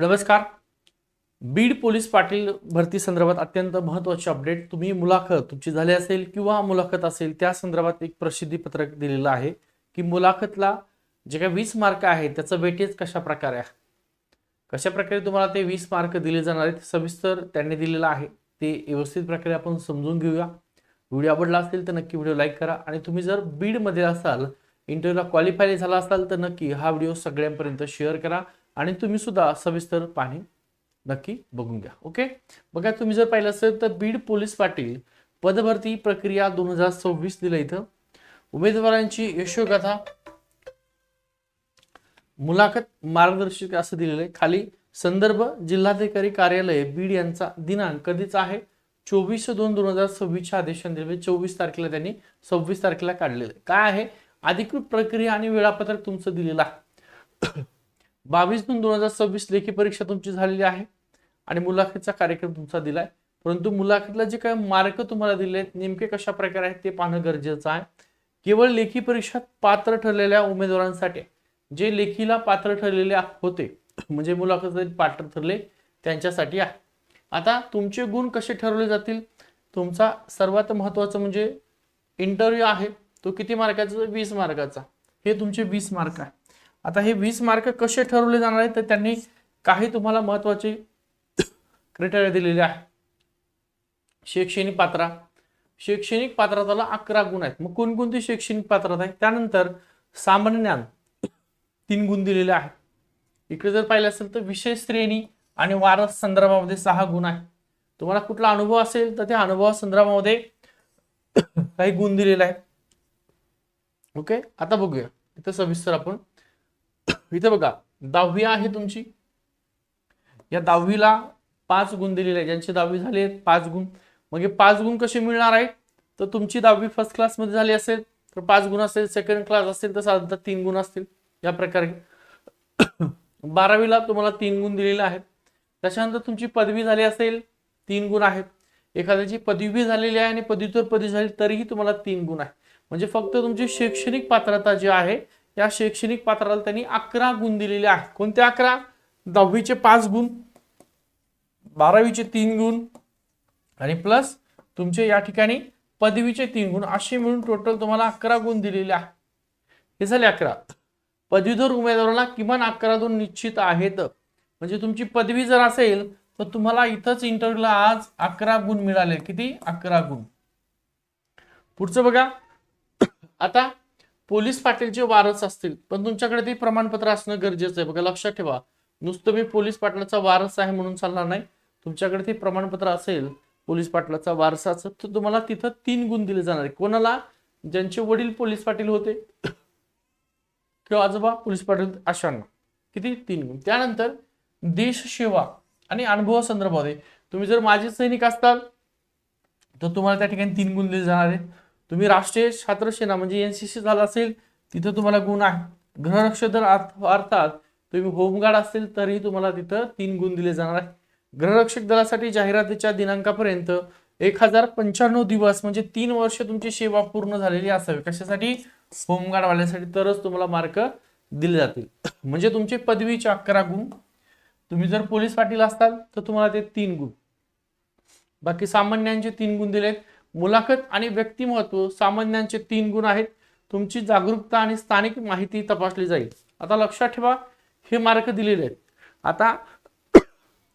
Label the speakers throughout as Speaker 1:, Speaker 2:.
Speaker 1: नमस्कार. बीड पोलीस पाटील भरती संदर्भात अत्यंत महत्त्वाचे अपडेट. तुम्ही मुलाखत तुमची झाली असेल किंवा मुलाखत असेल त्या संदर्भात एक प्रसिद्धी पत्रक दिलेलं आहे की मुलाखतला जे काही 20 मार्क आहेत त्याचं वेटेज कशा प्रकारे आहे, कशा प्रकारे तुम्हाला ते 20 मार्क दिले जाणार आहेत सविस्तर त्यांनी दिलेलं आहे. ते व्यवस्थित प्रकारे आपण समजून घेऊया. व्हिडिओ आवडला असेल तर नक्की व्हिडिओ लाईक करा आणि तुम्ही जर बीडमध्ये असाल, इंटरव्ह्यूला क्वालिफाय झाला असाल तर नक्की हा व्हिडिओ सगळ्यांपर्यंत शेअर करा आणि तुम्ही सुद्धा सविस्तर पाहणे नक्की बघून घ्या. ओके, बघा तुम्ही जर पाहिलं असेल तर बीड पोलीस पाटील पदभरती प्रक्रिया 2026 दिलं इथं. उमेदवारांची यशोगाथा, मुलाखत, मार्गदर्शक असं दिलेलं आहे. खाली संदर्भ जिल्हाधिकारी कार्यालय बीड यांचा दिनांक कधीचा आहे 24/2/2026 आदेशाने दिले. 24 तारखेला त्यांनी 26 तारखेला काढलेलं काय आहे अधिकृत प्रक्रिया आणि वेळापत्रक तुमचं दिलेलं आहे. 22/2/2026 लेखी परीक्षा तुमची झालेली आहे आणि मुलाखतीचा कार्यक्रम तुमचा दिलाय. परंतु मुलाखतीला जे काही मार्क तुम्हाला दिले आहेत नेमके कशा प्रकारे आहेत ते पाहणं गरजेचं आहे. केवळ लेखी परीक्षेत पात्र ठरलेल्या उमेदवारांसाठी, जे लेखीला पात्र ठरलेले होते म्हणजे मुलाखतीत पात्र ठरले त्यांच्यासाठी आहे. आता तुमचे गुण कसे ठरवले जातील, तुमचा सर्वात महत्त्वाचं म्हणजे इंटरव्ह्यू आहे तो किती मार्काचा, 20 मार्काचा. हे तुमचे 20 मार्क आहे. आता हे 20 मार्क कसे ठरवले जाणार आहेत तर त्यांनी काही तुम्हाला महत्त्वाचे क्रायटेरिया दिलेले आहे. शैक्षणिक पात्रता, शैक्षणिक पात्रताला 11 गुण आहेत. मग कोणकोणती शैक्षणिक पात्रता आहे, त्यानंतर सामान्य ज्ञान 3 गुण दिलेले आहेत. इकडे जर पाहिलं असेल तर विषय श्रेणी आणि वारस संदर्भामध्ये 6 गुण आहे. तुम्हाला कुठला अनुभव असेल तर त्या अनुभवा संदर्भामध्ये काही गुण दिलेले आहेत. ओके, आता बघूया इथं सविस्तर आपण. इथं बघा 10वी आहे तुमची, या 10वीला 5 गुण दिलेले आहेत. ज्यांची 10वी झाली आहे 5 गुण. मग हे 5 गुण कसे मिळणार आहेत तर तुमची 10वी फर्स्ट क्लास मध्ये झाली असेल तर 5 गुण असेल, सेकंड क्लास असेल तर साधारणतः 3 गुण असतील या प्रकारे. 12वीला तुम्हाला 3 गुण दिलेले आहेत. त्याच्यानंतर तुमची पदवी झाली असेल 3 गुण आहेत. एखाद्याची पदवी झालेली आहे आणि पदव्युत्तर पदवी झाली तरीही तुम्हाला 3 गुण आहे. म्हणजे फक्त तुमची शैक्षणिक पात्रता जी आहे या शैक्षणिक पात्रताला त्यांनी 11 गुण दिलेले आहेत. कोणते 11? 10वीचे 5 गुण, 12वीचे 3 गुण आणि प्लस तुमचे या ठिकाणी पदवीचे 3 गुण, असे मिळून टोटल तुम्हाला 11 गुण दिलेले आहेत. हे झाले 11. पदवीधर उमेदवाराला किमान 11 गुण निश्चित आहेत. म्हणजे तुमची पदवी जर असेल तर तुम्हाला इथंच इंटरव्ह्यूला आज 11 गुण मिळाले. किती? 11 गुण. पुढचं बघा. आता पोलीस पाटीलचे वारस असतील पण तुमच्याकडे ते प्रमाणपत्र असणं गरजेचं आहे. बघा लक्षात ठेवा, नुसतं मी पोलीस पाटलाचा वारस आहे म्हणून चालणार नाही. तुमच्याकडे ते प्रमाणपत्र असेल पोलीस पाटलाचा वारसाचं तर तुम्हाला तिथं 3 गुण दिले जाणार आहे. कोणाला? ज्यांचे वडील पोलीस पाटील होते किंवा आजोबा पोलीस पाटील अशांना. किती? 3 गुण. त्यानंतर देश सेवा आणि अनुभवा संदर्भामध्ये तुम्ही जर माजी सैनिक असताल तर तुम्हाला त्या ठिकाणी 3 गुण दिले जाणार आहे. तुम्ही राष्ट्रीय छात्र सेना म्हणजे एनसीसी झाला असेल तिथं तुम्हाला गुण आहे. गृहरक्षक दल अर्थात तुम्ही होमगार्ड असेल तरीही तुम्हाला तिथं 3 गुण दिले जाणार आहे. गृहरक्षक दलासाठी जाहिरातीच्या दिनांकापर्यंत 1095 दिवस म्हणजे 3 वर्ष तुमची सेवा पूर्ण झालेली असावी. कशासाठी? होमगार्ड वाल्यासाठी. तरच तुम्हाला मार्क दिले जातील. म्हणजे तुमचे पदवीचे 11 गुण. तुम्ही जर पोलीस पाटील असताल तर तुम्हाला ते 3 गुण. बाकी सामान्यांचे 3 गुण दिलेत. मुलाखत आणि व्यक्तिमत्व सामान्यांचे 3 गुण आहेत. तुमची जागरूकता आणि स्थानिक माहिती तपासली जाईल. आता लक्षात ठेवा हे मार्क दिलेले आहेत. आता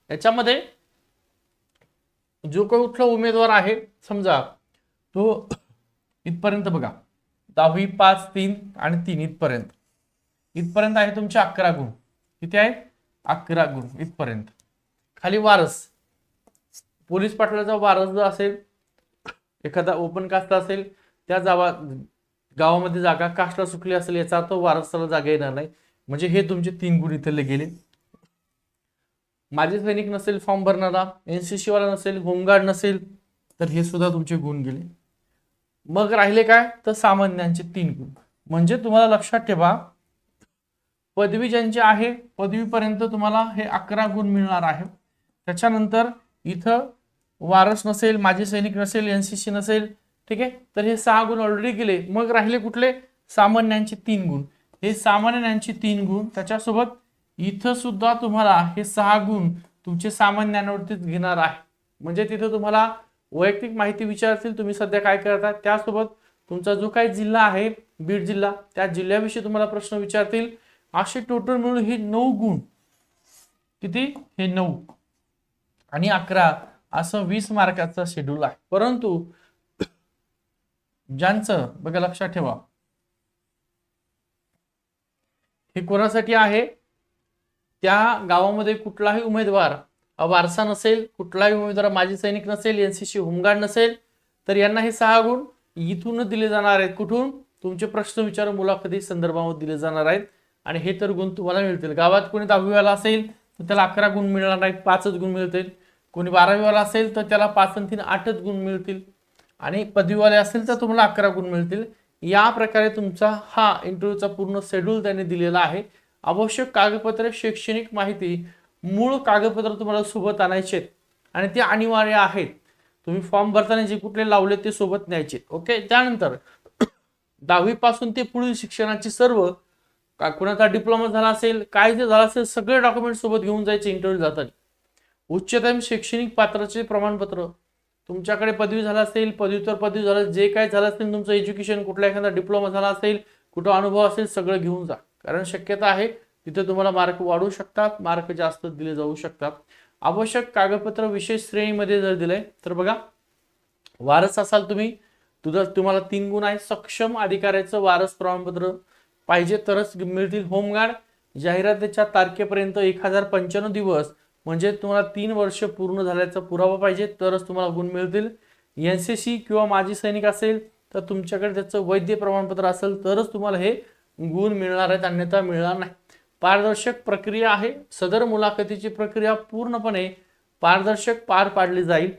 Speaker 1: याच्यामध्ये जो काही कुठला उमेदवार आहे समजा तो इथपर्यंत बघा 10वी 5 3 आणि 3 इथपर्यंत आहे तुमचे 11 गुण. किती आहे? 11 गुण इथपर्यंत. खाली वारस, पोलीस पाटलाचा वारस जर असेल, एखादा ओपन कास्ट असेल, त्या गावामध्ये जागा कास्टला सुटली असेल याचा अर्थ वारसाला जागा येणार नाही. म्हणजे हे तुमचे 3 गुण इथे गेले. माजी सैनिक नसेल फॉर्म भरणारा, एनसीसी वाला नसेल, होमगार्ड नसेल तर हे सुद्धा तुमचे गुण गेले. मग राहिले काय तर सामान्यांचे 3 गुण. म्हणजे तुम्हाला लक्षात ठेवा पदवी ज्यांची आहे पदवीपर्यंत तुम्हाला हे 11 गुण मिळणार आहे. त्याच्यानंतर इथं वारस नसेल, माजी सैनिक नसेल, एनसीसी नसेल, ठीक आहे, तर हे 6 गुण ऑलरेडी गेले. मग राहिले कुठले? सामान्यांचे 3 गुण. हे सामान्यांचे 3 गुण, त्याच्यासोबत इथं सुद्धा तुम्हाला हे 6 गुण तुमचे सामान्य ज्ञानावरतीच घेणार आहे. म्हणजे तिथे तुम्हाला वैयक्तिक माहिती विचारतील, तुम्ही सध्या काय करता, त्यासोबत तुमचा जो काही जिल्हा आहे बीड जिल्हा, त्या जिल्ह्याविषयी तुम्हाला प्रश्न विचारतील. असे टोटल मिळून हे 9 गुण, किती, हे 9 आणि 11 असं 20 मार्काचं शेड्यूल आहे. परंतु ज्यांचं बघा लक्षात ठेवा, हे कोणासाठी आहे, त्या गावामध्ये कुठलाही उमेदवार वारसा नसेल, कुठलाही उमेदवार माजी सैनिक नसेल, एनसीसी होमगार्ड नसेल, तर यांना हे 6 गुण इथून दिले जाणार आहेत. कुठून, तुमचे प्रश्न विचार मुलाखती संदर्भामध्ये दिले जाणार आहेत आणि हे तर गुण तुम्हाला मिळतील. गावात कोणी 10वी वाला असेल तर त्याला 11 गुण मिळणार नाहीत, 5च गुण मिळतील. कोणी 12वी वाला असेल तर त्याला 5 आणि 3 8च गुण मिळतील आणि पदवीवाले असेल तर तुम्हाला 11 गुण मिळतील. या प्रकारे तुमचा हा इंटरव्ह्यूचा पूर्ण शेड्यूल त्यांनी दिलेला आहे. आवश्यक कागदपत्रे, शैक्षणिक माहिती, मूळ कागदपत्र तुम्हाला सोबत आणायचे आणि ते अनिवार्य आहेत. तुम्ही फॉर्म भरताना जे कुठले लावले ते सोबत न्यायचे. ओके. त्यानंतर 10वी पासून ते पुढील शिक्षणाची सर्व, कोणाचा डिप्लोमा झाला असेल, काय जे झालं असेल, सगळे डॉक्युमेंट सोबत घेऊन जायचे इंटरव्ह्यू जाताना. उच्चतम शैक्षणिक पात्रतेचे प्रमाणपत्र, तुमच्याकडे पदवी झाला असेल, पदव्युत्तर पदवी झालं, जे काय झालं असेल तुमचं एज्युकेशन, कुठला एखादा डिप्लोमा झाला असेल, कुठं अनुभव असेल, सगळं घेऊन जा. कारण शक्यता आहे तिथे तुम्हाला मार्क वाढू शकतात, मार्क जास्त दिले जाऊ शकतात. आवश्यक कागदपत्र विशेष श्रेणीमध्ये जर दिलंय तर बघा, वारस असाल तुम्ही, तुम्हाला 3 गुण आहे. सक्षम अधिकाऱ्याचं वारस प्रमाणपत्र पाहिजे तरच मिळतील. होमगार्ड, जाहिरातीच्या तारखेपर्यंत 1095 दिवस म्हणजे तुम्हाला 3 वर्ष पूर्ण झाल्याचा पुरावा पाहिजे तरच तुम्हाला गुण मिळतील. एनसीसी किंवा माजी सैनिक असेल तर तुमच्याकडे त्याचं वैद्य प्रमाणपत्र असेल तरच तुम्हाला हे गुण मिळणार आहेत, अन्यथा मिळणार नाही. पारदर्शक प्रक्रिया आहे. सदर मुलाखतीची प्रक्रिया पूर्णपणे पारदर्शक पार पाडली जाईल.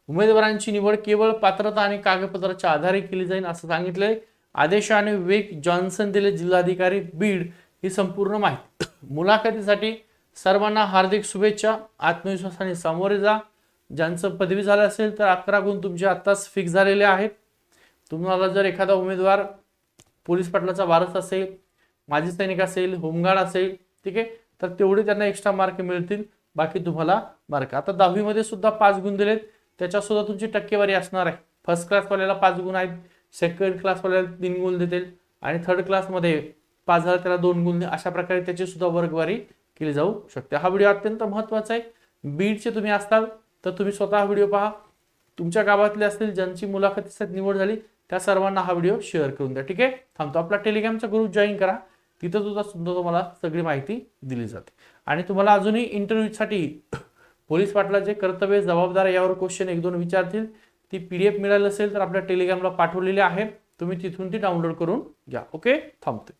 Speaker 1: उमेदवारांची निवड केवळ पात्रता आणि कागदपत्राच्या आधारे केली जाईल असं सांगितलंय. आदेशाने विवेक जॉन्सन दिले, जिल्हाधिकारी बीड. ही संपूर्ण माहिती. मुलाखतीसाठी सर्वांना हार्दिक शुभेच्छा. आत्मविश्वासाने सामोरे जा. ज्यांचं पदवी झालं असेल तर 11 गुण तुमचे आत्ताच फिक्स झालेले आहेत. तुम्हाला जर एखादा उमेदवार पोलीस पाटलाचा वारस असेल, माजी सैनिक असेल, होमगार्ड असेल, ठीक आहे, तर तेवढे त्यांना एक्स्ट्रा मार्क मिळतील. बाकी तुम्हाला मार्क आता 10वी मध्ये सुद्धा 5 गुण दिलेत, त्याच्यात सुद्धा तुमची टक्केवारी असणार आहे. फर्स्ट क्लास वाल्याला 5 गुण आहेत, सेकंड क्लास वाल्याला 3 गुण देतील आणि थर्ड क्लास मध्ये 5 झाला त्याला 2 गुण. अशा प्रकारे त्याची सुद्धा वर्गवारी केली जाऊ शकते. हा व्हिडिओ अत्यंत महत्त्वाचा आहे. बीडचे तुम्ही असताल तर तुम्ही स्वतः व्हिडिओ पहा. तुमच्या गावातले असतील ज्यांची मुलाखतीसाठी निवड झाली त्या सर्वांना हा व्हिडिओ शेअर करून द्या. ठीक आहे. थांबतो. आपला टेलिग्रामचा ग्रुप जॉईन करा, तिथं सुद्धा तुम्हाला सगळी माहिती दिली जाते. आणि तुम्हाला अजूनही इंटरव्ह्यूसाठी पोलीस पाटलाचे कर्तव्य, जबाबदार यावर क्वेश्चन 1-2 विचारतील. ती PDF मिळाली असेल तर आपल्या टेलिग्रामला पाठवलेली आहे, तुम्ही तिथून ती डाउनलोड करून घ्या. ओके. थांबतो.